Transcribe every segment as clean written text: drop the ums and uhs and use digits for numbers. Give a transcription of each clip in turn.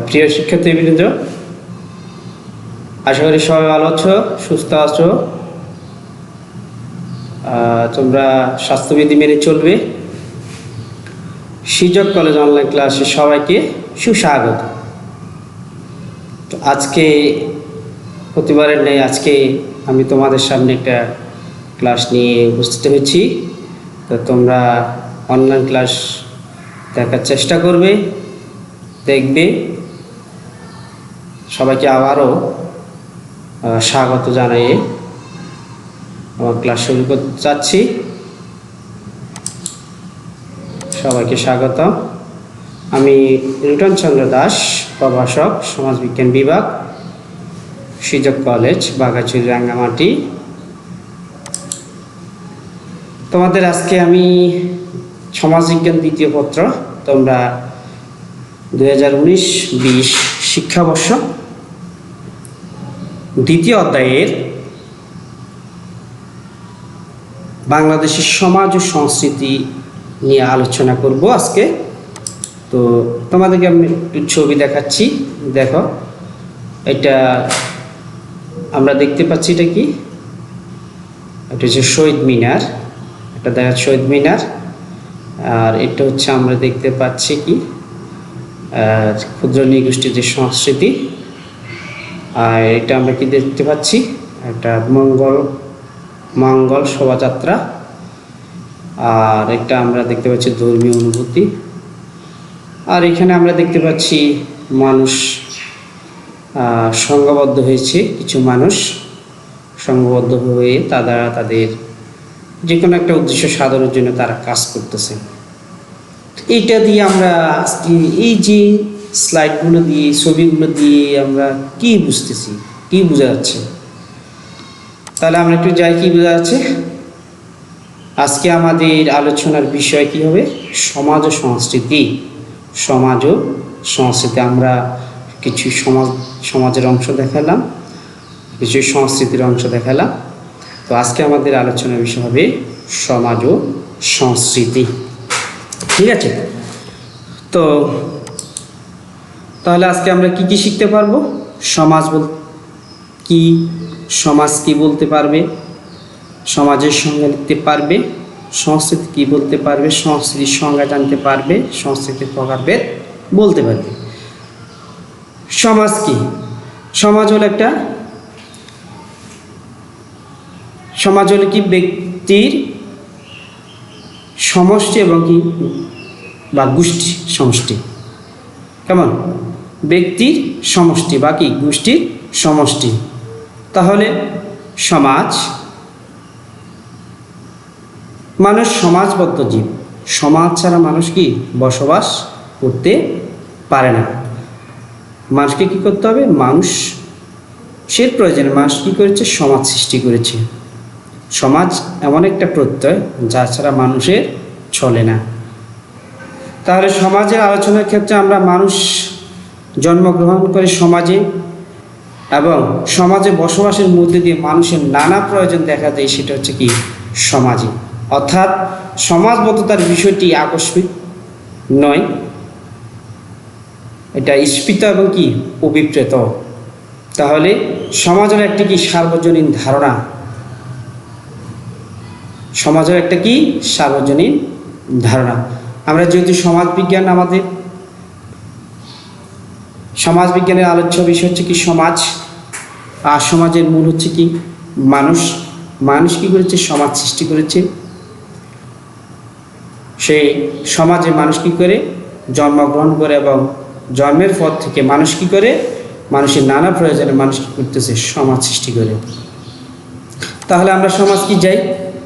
প্রিয় শিক্ষার্থীবৃন্দ, আশা করি সবাই ভালো আছো, সুস্থ আছো। তোমরা স্বাস্থ্যবিধি মেনে চলবে। সিজক কলেজ অনলাইন ক্লাসে সবাইকে সুস্বাগত। তো আজকে প্রতিবারের নেই, আজকে আমি তোমাদের সামনে একটা ক্লাস নিয়ে উপস্থিত হয়েছি। তো তোমরা অনলাইন ক্লাস দেখার চেষ্টা করবে, দেখবে। সবাইকে আবারও স্বাগত জানিয়ে আমার ক্লাস শুরু করতে চাচ্ছি। সবাইকে স্বাগত। আমি রিটন চন্দ্র দাস, প্রভাষক, সমাজবিজ্ঞান বিভাগ, সিজক কলেজ, বাঘাছড়ি, রাঙ্গামাটি। তোমাদের আজকে আমি সমাজবিজ্ঞান দ্বিতীয় পত্র, তোমরা 2019-20 শিক্ষাবর্ষ দ্বিতীয় অধ্যায়ের বাংলাদেশের সমাজ ও সংস্কৃতি নিয়ে আলোচনা করব আজকে। তো তোমাদেরকে আমি একটু ছবি দেখাচ্ছি, দেখো। এটা আমরা দেখতে পাচ্ছি, এটা কি? এটা হচ্ছে শহীদ মিনার, এটা দেখা শহীদ মিনার। আর এটা হচ্ছে আমরা দেখতে পাচ্ছি কি ক্ষুদ্র নৃগোষ্ঠীর যে সংস্কৃতি। আর এটা আমরা কি দেখতে পাচ্ছি, একটা মঙ্গল শোভাযাত্রা। আর একটা আমরা দেখতে পাচ্ছি ধর্মীয় অনুভূতি। আর এখানে আমরা দেখতে পাচ্ছি মানুষ সংঘবদ্ধ হয়েছে, কিছু মানুষ সংঘবদ্ধ হয়ে তাদের যে কোনো একটা উদ্দেশ্য সাধনের জন্য তারা কাজ করতেছে। এইটা দিয়ে আমরা আজকে এই যে স্লাইডগুলো দিয়ে, ছবিগুলো দিয়ে আমরা কি বুঝতেছি, কি বোঝা যাচ্ছে? তাহলে আমরা একটু যাই, কি বোঝা যাচ্ছে। আজকে আমাদের আলোচনার বিষয় কি হবে? সমাজ ও সংস্কৃতি। সমাজ ও সংস্কৃতি। আমরা কিছু সমাজের অংশ দেখালাম, কিছু সংস্কৃতির অংশ দেখালাম। তো আজকে আমাদের আলোচনার বিষয় হবে সমাজ ও সংস্কৃতি। ঠিক আছে? তো তাহলে আজকে আমরা কি কি শিখতে পারবো? সমাজ কি, সমাজ কি বলতে পারবে, সমাজের সংজ্ঞা লিখতে পারবে, সংস্কৃতি কি বলতে পারবে, সংস্কৃতির সংজ্ঞা জানতে পারবে, সংস্কৃতির প্রকারভেদ বলতে পারবে। সমাজ কি? সমাজ হলো কি ব্যক্তির সমষ্টি এবং কি বা গোষ্ঠী সমষ্টি। কেমন? ব্যক্তির সমষ্টি বা কি গোষ্ঠীর সমষ্টি। তাহলে সমাজ, মানুষ সমাজবদ্ধ জীব। সমাজ ছাড়া মানুষ কি বসবাস করতে পারে না। মানুষকে কি করতে হবে? মানুষের প্রয়োজনে মানুষ কি করেছে? সমাজ সৃষ্টি করেছে। সমাজ এমন একটা প্রত্যয় যা ছাড়া মানুষের চলে না। তাহলে সমাজের আলোচনার ক্ষেত্রে আমরা মানুষ জন্মগ্রহণ করে সমাজে, এবং সমাজে বসবাসের মধ্যে দিয়ে মানুষের নানা প্রয়োজন দেখা যায়, সেটা হচ্ছে কি সমাজে। অর্থাৎ সমাজবদ্ধতার বিষয়টি আকস্মিক নয়, এটা স্ফীত এবং কি অভিপ্রেত। তাহলে সমাজের একটা কি সার্বজনীন ধারণা, সমাজের একটা কি সার্বজনীন ধারণা। আমরা যেহেতু সমাজবিজ্ঞান, আমাদের সমাজবিজ্ঞানের আলোচ্য বিষয় হচ্ছে কি সমাজ। আর সমাজের মূল হচ্ছে কি মানুষ। মানুষ কি করেছে? সমাজ সৃষ্টি করেছে। সেই সমাজে মানুষ কি করে? জন্মগ্রহণ করে, এবং জন্মের পর থেকে মানুষ কি করে? মানুষের নানা প্রয়োজনে মানুষ কি করতেছে? সমাজ সৃষ্টি করে। তাহলে আমরা সমাজ কি যাই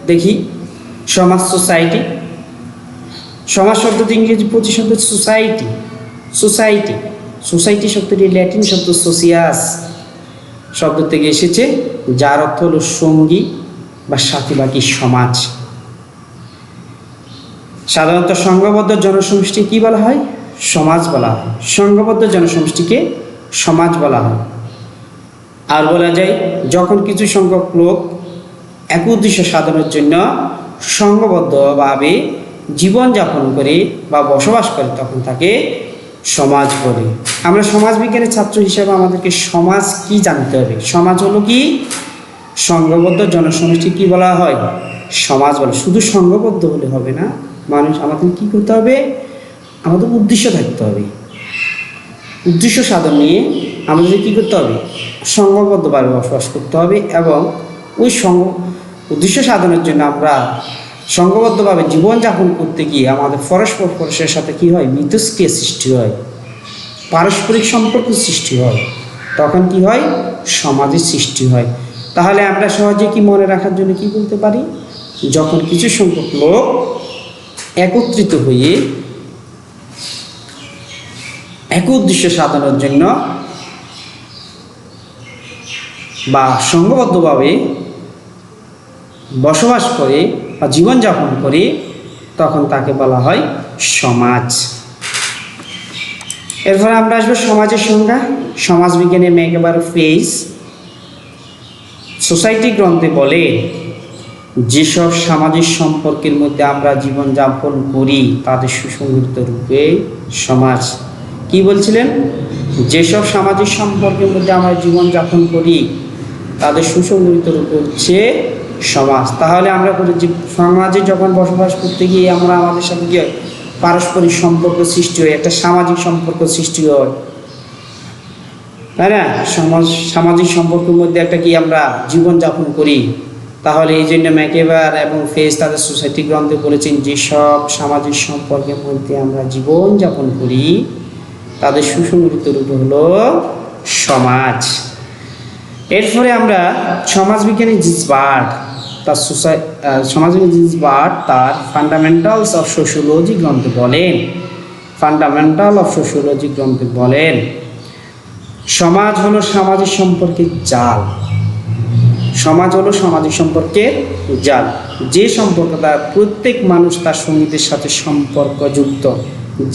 দেখি। সমাজ, সোসাইটি। সমাজ শব্দটি ইংরেজি প্রতিশব্দ সোসাইটি। সোসাইটি সোসাইটি শব্দটি ল্যাটিন শব্দ সোসিয়াস শব্দ থেকে এসেছে, যার অর্থ হলো সঙ্গী বা সাথী বা কি সমাজ। সাধারণত সংঘবদ্ধ জনসমষ্টি কি বলা হয়? সমাজ বলা হয়। সংঘবদ্ধ জনসমষ্টিকে সমাজ বলা হয়। আর বলা যায় যখন কিছু সংখ্যক লোক এক উদ্দেশ্য সাধনের জন্য সংঘবদ্ধভাবে জীবনযাপন করে বা বসবাস করে, তখন তাকে সমাজ বলে। আমরা সমাজবিজ্ঞানের ছাত্র হিসেবে আমাদেরকে সমাজ কি জানতে হবে? সমাজ হলো কি? সংঘবদ্ধ জনসমষ্টি কি বলা হয়? সমাজ বলে। শুধু সংঘবদ্ধ হলে হবে না, মানুষ আমাদের কি করতে হবে? আমাদের উদ্দেশ্য থাকতে হবে। উদ্দেশ্য সাধন নিয়ে আমাদের কি করতে হবে? সংঘবদ্ধভাবে বসবাস করতে হবে এবং ওই উদ্দেশ্য সাধনের জন্য আমরা সংঘবদ্ধভাবে জীবনযাপন করতে গিয়ে আমাদের পরস্পরের সাথে কি হয়? মিথস্ক্রিয়া সৃষ্টি হয়, পারস্পরিক সম্পর্ক সৃষ্টি হয়, তখন কি হয়? সমাজের সৃষ্টি হয়। তাহলে আমরা সহজে কি মনে রাখার জন্য কি বলতে পারি? যখন কিছু সংখ্যক লোক একত্রিত হয়ে এক উদ্দেশ্য সাধনের জন্য বা সংঘবদ্ধভাবে বসবাস করে বা জীবনযাপন করে, তখন তাকে বলা হয় সমাজ। এরপরে আমরা আসবো সমাজের সংজ্ঞা। সমাজবিজ্ঞানের ম্যাকএভার ফেজ সোসাইটি গ্রন্থে বলে, যেসব সামাজিক সম্পর্কের মধ্যে আমরা জীবনযাপন করি তাদের সুসংগঠিত রূপে সমাজ। কি বলছিলেন? যেসব সামাজিক সম্পর্কের মধ্যে আমরা জীবনযাপন করি তাদের সুসংগঠিত রূপে হচ্ছে সমাজ। তাহলে আমরা সমাজে যখন বসবাস করতে গিয়ে আমরা আমাদের সাথে কি হয়? পারস্পরিক সম্পর্ক সৃষ্টি হয়, একটা সামাজিক সম্পর্ক সৃষ্টি হয়, তাই না? সামাজিক সম্পর্কের মধ্যে একটা কি আমরা জীবনযাপন করি। তাহলে এই জন্য ম্যাকএভার এবং ফেজ তাদের সোসাইটি গ্রন্থে বলেছেন, যেসব সামাজিক সম্পর্কের মধ্যে আমরা জীবনযাপন করি তাদের সুসংগঠিত রূপ হলো সমাজ। এরপরে আমরা সমাজবিজ্ঞানী জিন্সবার্গ তার সমাজবিজ্ঞানী জিন্সবার্গ তার ফান্ডামেন্টালস অফ সোশিওলজি গ্রন্থে বলেন, সমাজ হলো সামাজিক সম্পর্কের জাল। সমাজ হলো সামাজিক সম্পর্কের জাল, যে সম্পর্ক দ্বারা প্রত্যেক মানুষ তার সঙ্গীদের সাথে সম্পর্কযুক্ত।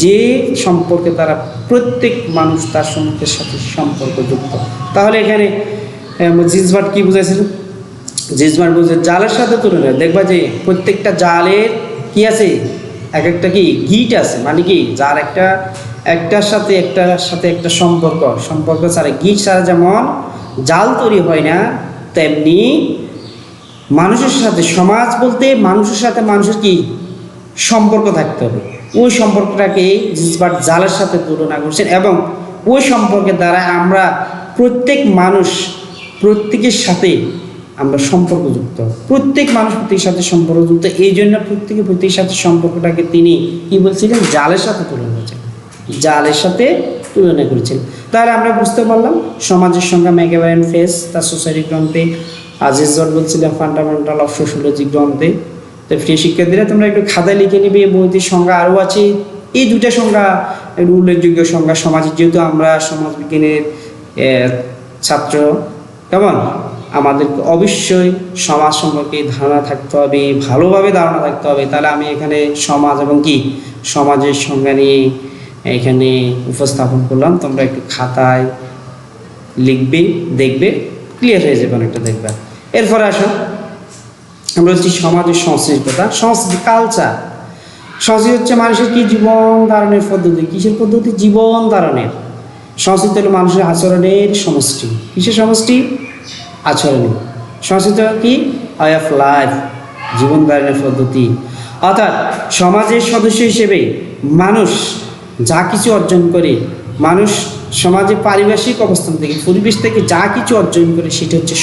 যে সম্পর্কে তারা প্রত্যেক মানুষ তার সঙ্গীদের সাথে সম্পর্কযুক্ত। তাহলে এখানে জিন্সবার্গ কি বুঝাইছিল? জিন্সবার্গ বুঝে জালের সাথে তুলনা। দেখবা যে প্রত্যেকটা জালের কি আছে? এক একটা কি গিট আছে, মানে কি যার একটার সাথে একটা সম্পর্ক ছাড়া, গিট ছাড়া যেমন জাল তৈরি হয় না, তেমনি মানুষের সাথে, সমাজ বলতে মানুষের সাথে মানুষের কি সম্পর্ক থাকতে হবে। ওই সম্পর্কটাকে জিন্সবার্গ জালের সাথে তুলনা করছেন এবং ওই সম্পর্কের দ্বারা আমরা প্রত্যেকের সাথে আমরা সম্পর্কযুক্ত। প্রত্যেক মানুষ প্রত্যেকের সাথে সম্পর্কযুক্ত, এই জন্য প্রত্যেকের সাথে সম্পর্কটাকে তিনি কি বলছিলেন? জালের সাথে তুলনা করেছেন, জালের সাথে তুলনা করেছেন। তাহলে আমরা বুঝতে পারলাম সমাজের সংজ্ঞা ম্যাকএভার এন্ড ফেজ তার সোসাইটি গ্রন্থে, জিন্সবার্গ বলছিলাম ফান্ডামেন্টাল অফ সোশিওলজি গ্রন্থে। তো প্রিয় শিক্ষার্থীরা, তোমরা একটু খাতায় লিখে নেবে, বইটির সংজ্ঞা আরও আছে। এই দুটা সংজ্ঞা একটু উল্লেখযোগ্য সংজ্ঞা সমাজের, যেহেতু আমরা সমাজবিজ্ঞানের ছাত্র, কেমন আমাদেরকে অবশ্যই সমাজ সম্পর্কে ধারণা থাকতে হবে, ভালোভাবে ধারণা থাকতে হবে। তাহলে আমি এখানে সমাজ এবং কি সমাজের সংজ্ঞা নিয়ে এখানে উপস্থাপন করলাম। তোমরা একটু খাতায় লিখবে, দেখবে, ক্লিয়ার হয়ে যাবে অনেকটা, দেখবে। এরপরে আসো, আমরা হচ্ছি সমাজের সংস্কৃতির কথা। সংস্কৃতি, কালচার। সংস্কৃতি হচ্ছে মানুষের কি জীবন ধারণের পদ্ধতি। কিসের পদ্ধতি? জীবন ধারণের। সংস্কৃতি হলো মানুষের আচরণের সমষ্টি। কিসের সমষ্টি? আচরণের। সংস্কৃতি কি? ওয়ে অফ লাইফ, জীবন ধারণের পদ্ধতি। অর্থাৎ সমাজের সদস্য হিসেবে মানুষ যা কিছু অর্জন করে, মানুষ সমাজে পারিপার্শ্বিক অবস্থান থেকে, পরিবেশ থেকে যা কিছু অর্জন করে, সেটা হচ্ছে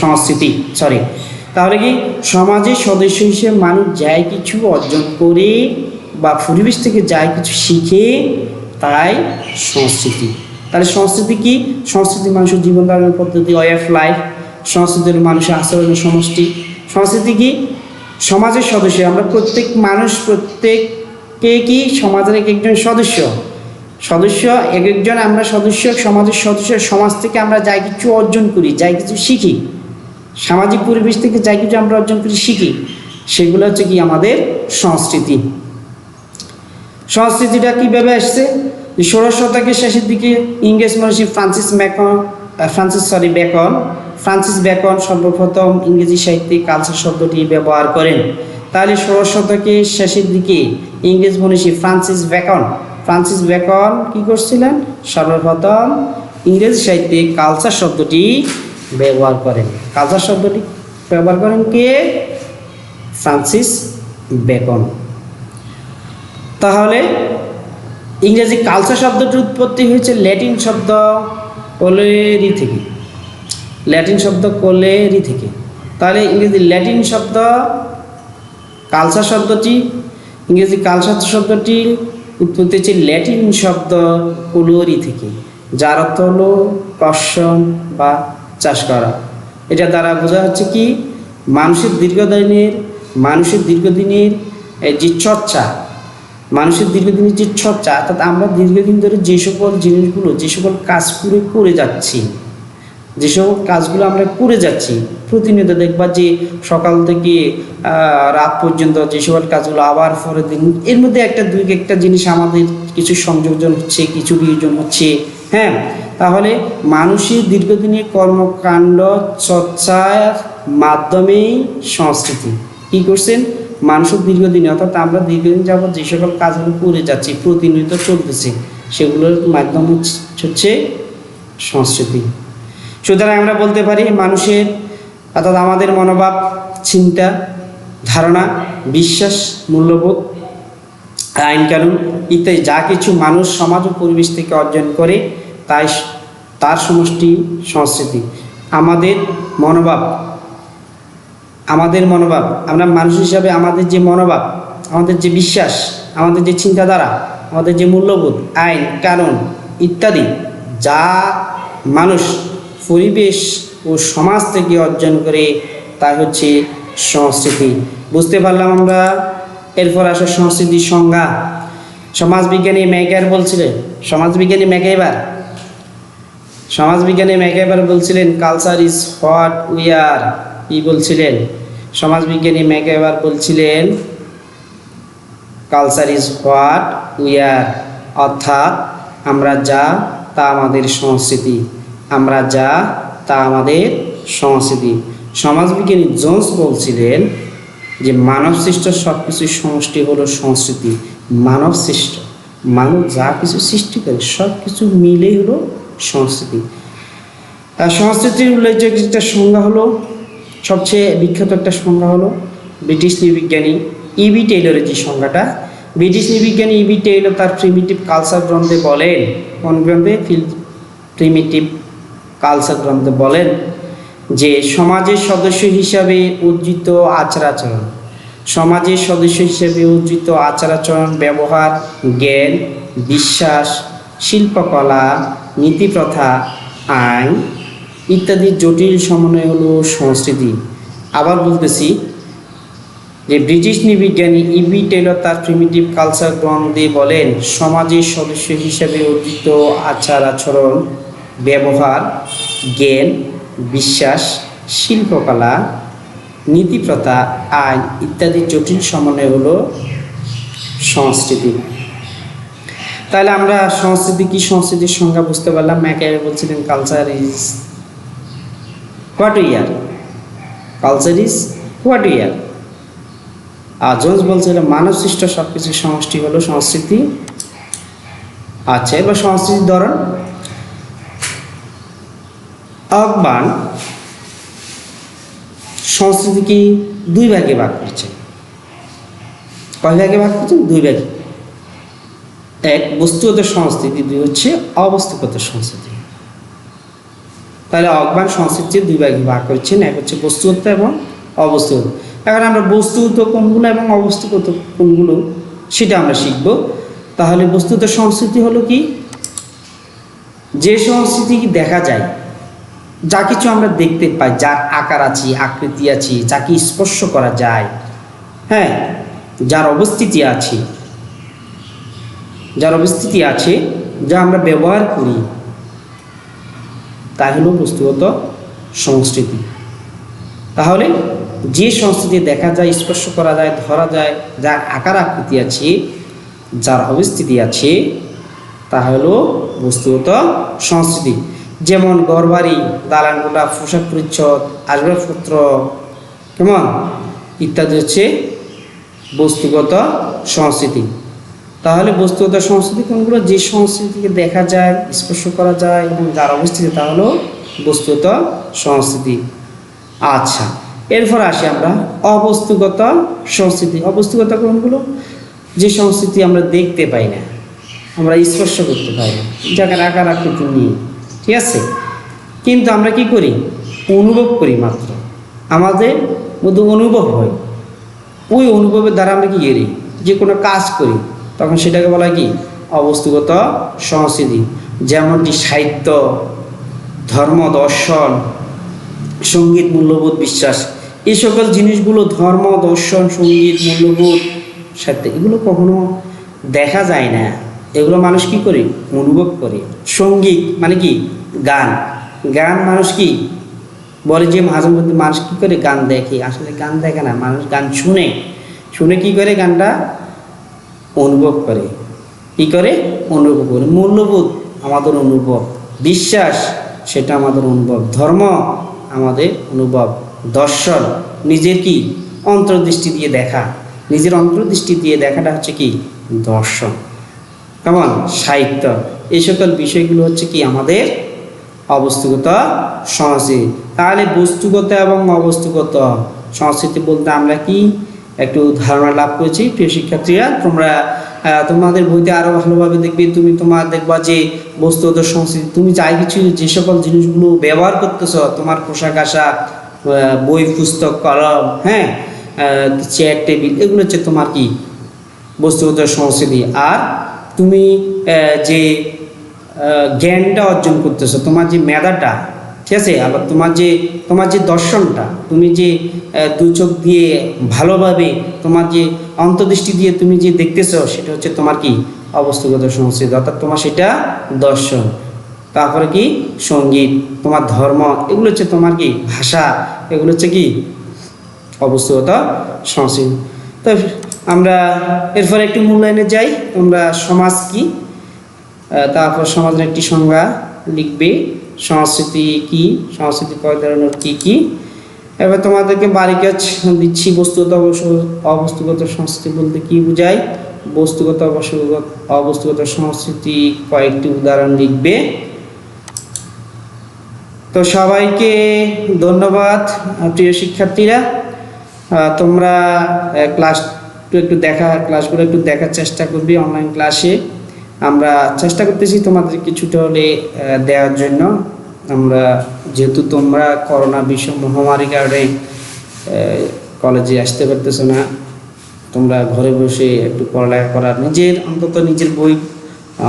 সংস্কৃতি। তাহলে কি সমাজের সদস্য হিসেবে মানুষ যাই কিছু অর্জন করে বা পরিবেশ থেকে যাই কিছু শিখে, তাই সংস্কৃতি। তাহলে সংস্কৃতি কি? সংস্কৃতি মানুষের জীবন ধারণের পদ্ধতি, ওয়ে অফ লাইফ। সংস্কৃতি হল মানুষের আচরণের সমষ্টি। সংস্কৃতি কি? সমাজের সদস্য। আমরা প্রত্যেককে কি সমাজের এক একজন সদস্য, এক একজন আমরা সদস্য, সমাজের সদস্য। সমাজ থেকে আমরা যাই কিছু অর্জন করি, যাই কিছু শিখি, সামাজিক পরিবেশ থেকে যাই কিছু আমরা অর্জন করি, শিখি, সেগুলো হচ্ছে কি আমাদের সংস্কৃতি। সংস্কৃতিটা কীভাবে আসছে? 16 শতকের শেষের দিকে ইংরেজ মনীষী ফ্রান্সিস বেকন সর্বপ্রথম ইংরেজি সাহিত্যে কালচার শব্দটি ব্যবহার করেন। তাহলে 16 শতকের শেষের দিকে ইংরেজ মনীষী ফ্রান্সিস ফ্রান্সিস বেকন কি করছিলেন? সর্বপ্রথম ইংরেজি সাহিত্যে কালচার শব্দটি ব্যবহার করেন। কালচার শব্দটি ব্যবহার করেন কে? Francis Bacon. তাহলে ইংরেজি কালচার শব্দটির উৎপত্তি হয়েছে ল্যাটিন শব্দ কোলেরি থেকে। ল্যাটিন শব্দ কোলেরি থেকে। তাহলে ইংরেজি ল্যাটিন শব্দ কালচার শব্দটি, ইংরেজি কালচার শব্দটি উৎপত্তি হচ্ছে ল্যাটিন শব্দ কোলোরি থেকে, যার অর্থ হলো কর্ষণ বা চাষ করা। এটা দ্বারা বোঝা হচ্ছে কি, মানুষের দীর্ঘদিনের যে চর্চা, মানুষের দীর্ঘদিনের যে চর্চা, অর্থাৎ আমরা দীর্ঘদিন ধরে যে সকল জিনিসগুলো, যে সকল কাজগুলো করে যাচ্ছি, যে সকল কাজগুলো আমরা করে যাচ্ছি প্রতিনিয়ত, দেখবা যে সকাল থেকে রাত পর্যন্ত যে সকল কাজগুলো আবার পরের দিন, এর মধ্যে একটা জিনিস আমাদের কিছু সংযোজন হচ্ছে, কিছু বিয়োজন হচ্ছে। হ্যাঁ, তাহলে মানুষের দীর্ঘদিনের কর্মকাণ্ড চর্চার মাধ্যমেই সংস্কৃতি কী করছেন? মানুষের দীর্ঘদিনে, অর্থাৎ আমরা দীর্ঘদিন যাবত যে সকল কাজগুলো করে যাচ্ছি, প্রতিনিয়ত চলতেছে, সেগুলোর মাধ্যম হচ্ছে সংস্কৃতি। সুতরাং আমরা বলতে পারি মানুষের, অর্থাৎ আমাদের মনোভাব, চিন্তা, ধারণা, বিশ্বাস, মূল্যবোধ, আইন কানুন ইত্যাদি যা কিছু মানুষ সমাজ ও পরিবেশ থেকে অর্জন করে তার সমষ্টি সংস্কৃতি। আমাদের মনোভাব, আমরা মানুষ হিসাবে আমাদের যে মনোভাব, আমাদের যে বিশ্বাস, আমাদের যে চিন্তাধারা, আমাদের যে মূল্যবোধ, আইন কানুন ইত্যাদি যা মানুষ পরিবেশ ও সমাজ থেকে অর্জন করে তা হচ্ছে সংস্কৃতি। বুঝতে পারলাম আমরা। এরপর আসে সংস্কৃতির সংজ্ঞা। সমাজবিজ্ঞানী ম্যাকইভার বলছিলেন কালচার ইজ হোয়াট উই আর। কি বলছিলেন? সমাজবিজ্ঞানী ম্যাকইভার বলছিলেন কালচার ইজ হোয়াট উই আর, অর্থাৎ আমরা যা তা আমাদের সংস্কৃতি। আমরা যা তা আমাদের সংস্কৃতি। সমাজবিজ্ঞানী জোন্স বলছিলেন যে মানব সৃষ্ট সব কিছুর সমষ্টি হলো সংস্কৃতি। মানব সৃষ্ট, মানব যা কিছু সৃষ্টি করে সব কিছু মিলেই হলো সংস্কৃতি। সংস্কৃতির উল্লেখযোগ্য একটা সংজ্ঞা হলো, সবচেয়ে বিখ্যাত একটা সংজ্ঞা হলো ব্রিটিশ নৃবিজ্ঞানী ইবি টেইলরের যে সংজ্ঞাটা। ব্রিটিশ নৃবিজ্ঞানী ইবি টেইলর তার প্রিমিটিভ কালচার গ্রন্থে বলেন, কোন গ্রন্থে? প্রিমিটিভ কালচার গ্রন্থে বলেন যে সমাজের সদস্য হিসাবে অর্জিত আচার-আচরণ, ব্যবহার, জ্ঞান, বিশ্বাস, শিল্পকলা, নীতিপ্রথা, আইন ইত্যাদি জটিল সমন্বয় হলো সংস্কৃতি। আবার বলতেছি যে ব্রিটিশ নৃবিজ্ঞানী ইবি টেইলর তার প্রিমিটিভ কালচার গ্রন্থে বলেন সমাজের সদস্য হিসাবে অর্জিত আচার-আচরণ, ব্যবহার, জ্ঞান, বিশ্বাস, শিল্পকলা, নীতিপ্রথা, আইন ইত্যাদি জটিল সমন্বয় হলো সংস্কৃতি। তাহলে আমরা সংস্কৃতি কি, সংস্কৃতির সংজ্ঞা বুঝতে পারলাম। ম্যাকইভার বলছিলেন culture is what we are. আর জোন্স বলছিলেন মানব সৃষ্ট সব কিছুর সমষ্টি হলো সংস্কৃতি। আচ্ছা, এবার সংস্কৃতির ধরন। অকবার্ন সংস্কৃতিকে দুই ভাগে ভাগ করছেন। কয় ভাগে ভাগ করছেন? দুই ভাগে। এক বস্তুগত সংস্কৃতি, দুই হচ্ছে অবস্তুগত সংস্কৃতি। তাহলে অকবার্ন সংস্কৃতি দুই ভাগে ভাগ করছেন, এক হচ্ছে বস্তুগত এবং অবস্তুগত। এখন আমরা বস্তুগত কোনগুলো এবং অবস্তুগত কোনগুলো সেটা আমরা শিখব। তাহলে বস্তুগত সংস্কৃতি হলো কি? যে সংস্কৃতি দেখা যায়, যা কিছু আমরা দেখতে পাই, যার আকার আছে, আকৃতি আছে, যাকে স্পর্শ করা যায়, হ্যাঁ, যার অবস্থিতি আছে, যা আমরা ব্যবহার করি, তাই হলো বস্তুগত সংস্কৃতি। তাহলে যে সংস্কৃতি দেখা যায়, স্পর্শ করা যায়, ধরা যায়, যার আকার আকৃতি আছে, যার অবস্থিতি আছে, তা হলো বস্তুগত সংস্কৃতি। যেমন ঘরবাড়ি, দালানকোঠা, পোশাক পরিচ্ছদ, আসবাবপত্র, কেমন ইত্যাদি হচ্ছে বস্তুগত সংস্কৃতি। তাহলে বস্তুগত সংস্কৃতি কোনগুলো? যে সংস্কৃতিকে দেখা যায়, স্পর্শ করা যায় এবং যার অবস্থিতি তা হলো বস্তুগত সংস্কৃতি। আচ্ছা, এরপর আসি আমরা অবস্তুগত সংস্কৃতি। অবস্তুগত কোনগুলো? যে সংস্কৃতি আমরা দেখতে পাই না, আমরা স্পর্শ করতে পাই না, জায়গার আকার আকৃতি নিয়ে, ঠিক আছে, কিন্তু আমরা কি করি? অনুভব করি মাত্র, আমাদের মধ্যে অনুভব হয়। ওই অনুভবের দ্বারা আমরা কি করি? যে কোনো কাজ করি, তখন সেটাকে বলা হয় কি? অবস্তুগত সংস্কৃতি। যেমনটি সাহিত্য, ধর্ম, দর্শন, সঙ্গীত, মূল্যবোধ, বিশ্বাস, এই সকল জিনিসগুলো ধর্ম, দর্শন, সঙ্গীত, মূল্যবোধ, সাহিত্য, এগুলো কখনো দেখা যায় না, এগুলো মানুষ কি করে? অনুভব করে। সঙ্গীত মানে কি? গান। গান মানুষ কি বলে যে মাঝে মধ্যে মানুষ কী করে? গান দেখে। আসলে গান দেখে না, মানুষ গান শুনে। শুনে কি করে? গানটা অনুভব করে। কি করে? অনুভব করে। মূল্যবোধ আমাদের অনুভব, বিশ্বাস সেটা আমাদের অনুভব, ধর্ম আমাদের অনুভব, দর্শন নিজের কি? অন্তর্দৃষ্টি দিয়ে দেখা। নিজের অন্তর্দৃষ্টি দিয়ে দেখাটা হচ্ছে কি? দর্শন। কেমন? সাহিত্য, এই সকল বিষয়গুলো হচ্ছে কি? আমাদের অবস্তুগত সংস্কৃতি। তাহলে বস্তুগত এবং অবস্তুগত সংস্কৃতি বলতে আমরা কি একটু ধারণা লাভ করেছি। প্রিয় শিক্ষার্থীরা, তোমাদের বইতে আরও ভালোভাবে দেখবে, তোমার দেখবা যে বস্তুগত সংস্কৃতি, তুমি যাই কিছু যে সকল জিনিসগুলো ব্যবহার করতেছ, তোমার পোশাক আশাক, বই, পুস্তক, কলম, হ্যাঁ, চেয়ার, টেবিল, এগুলো হচ্ছে তোমার কি? বস্তুগত সংস্কৃতি। আর তুমি যে জ্ঞানটা অর্জন করতেছো, তোমার যে মেধাটা, ঠিক আছে, আবার তোমার যে দর্শনটা, তুমি যে দু চোখ দিয়ে ভালোভাবে, তোমার যে অন্তর্দৃষ্টি দিয়ে তুমি যে দেখতেছো, সেটা হচ্ছে তোমার কি? অবস্তুগত সংস্কৃতি, অর্থাৎ তোমার সেটা দর্শন। তারপরে কি? সঙ্গীত, তোমার ধর্ম, এগুলো হচ্ছে তোমার কি? ভাষা, এগুলো হচ্ছে কি? অবস্তুগত সংস্কৃতি। তো আমরা এরপরে একটু মূল্যায়নে যাই। তোমরা সমাজ কি, তারপর সমাজের একটি সংজ্ঞা লিখবে। সংস্কৃতি কি, সংস্কৃতি কয় ধরনের, কি কি। এবার তোমাদেরকে বাড়ি কাজ দিচ্ছি। বস্তুগত অবস্তুগত সংস্কৃতি বলতে কি বোঝায়? বস্তুগত অবস্তুগত সংস্কৃতি কয়েকটি উদাহরণ লিখবে। তো সবাইকে ধন্যবাদ প্রিয় শিক্ষার্থীরা। তোমরা ক্লাসগুলো একটু দেখার চেষ্টা করবে। অনলাইন ক্লাসে আমরা চেষ্টা করতেছি তোমাদের কিছুটা হলে দেওয়ার জন্য। আমরা যেহেতু তোমরা করোনা বিশ্ব মহামারীর কারণে কলেজে আসতে পারতেছো না, তোমরা ঘরে বসে একটু পড়ালেখা করার, অন্তত নিজের বই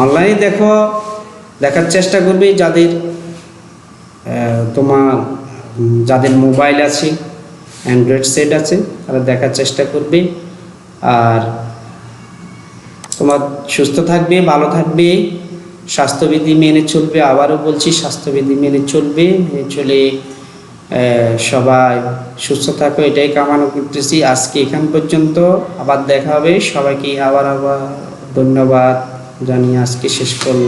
অনলাইনে দেখার চেষ্টা করবে। যাদের মোবাইল আছে, অ্যান্ড্রয়েড সেট আছে, তারা দেখার চেষ্টা করবে। আর তোমার সুস্থ থাকবে, ভালো থাকবে, স্বাস্থ্যবিধি মেনে চলবে। আবারও বলছি, স্বাস্থ্যবিধি মেনে চলবে। মেনে চলে সবাই সুস্থ থাকো, এটাই কামনা করতেছি। আজকে এখান পর্যন্ত, আবার দেখা হবে। সবাইকে আবার ধন্যবাদ জানিয়ে আজকে শেষ করলাম।